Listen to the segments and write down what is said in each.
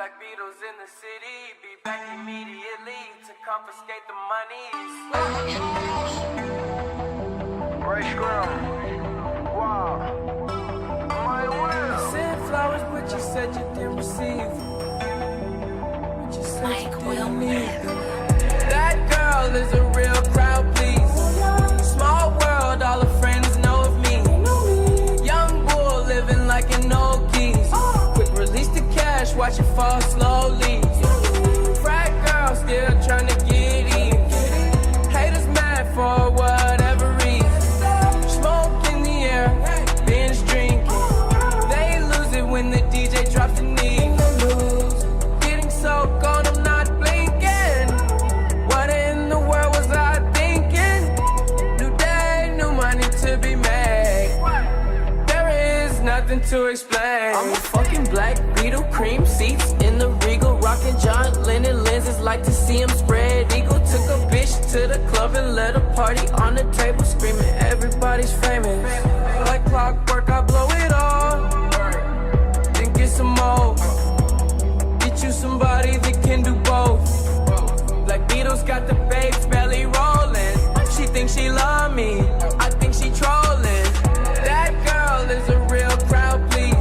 Black Beatles in the city, be back immediately to confiscate the monies. Ray Scrum. Wow. My will. Sent flowers, but you said you didn't receive. But you said you didn't need them. That girl is a real crowd, please. Small world, all her friends know of me. Young bull living like an old geese. Quick release the cash, watch it fall slowly. Frat girl still trying to get in. Haters mad for whatever reason. Smoke in the air, binge drinking. They lose it when the DJ drops the knee. Getting so gone, I'm not blinking. What in the world was I thinking? New day, new money to be made. There is nothing to explain. I'm a fucking Black Beetle, cream seats in the Regal, rocking John Lennon lenses, like to see him spread eagle. Took a bitch to the club and let a party on the table, screaming everybody's famous. Like clockwork, I blow it all, then get some more. Get you somebody that can do both. Black Beatles got the babes belly rolling. She thinks she love me, I think she trolling. That girl is a real crowd, please.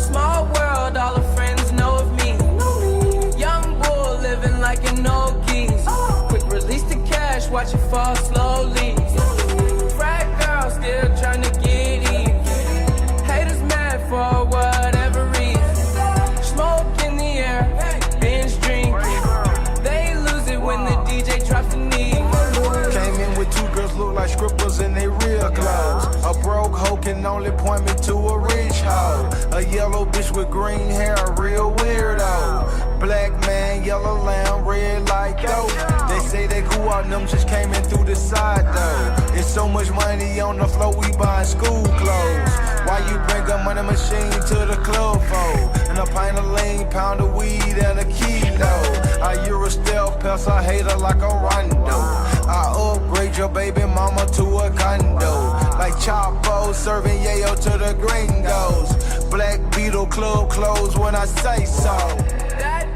Small world, all her friends know of me. Young bull living like an old geese. Quick release the cash, watch it fall slowly. Frat girl still trying to get in. Haters mad for whatever reason. Smoke in the air, binge drinking. They lose it when the DJ drops the knee. Came in with two girls look like scribbles in they real clothes. A broke hoe can only point me to a rich hoe. A yellow bitch with green hair, a real weirdo. Black man, yellow lamb, red like dope. They say they cool out, them just came in through the side though. It's so much money on the floor, we buying school clothes. Why you bring a money machine to the club for? And a pint of lean, pound of weed, and a kilo. I Euro stealth pass, I hate her like a rondo. I upgrade your baby mama to a condo. Like Chapo, serving yayo to the gringos. Black Beetle club closed when I say so. That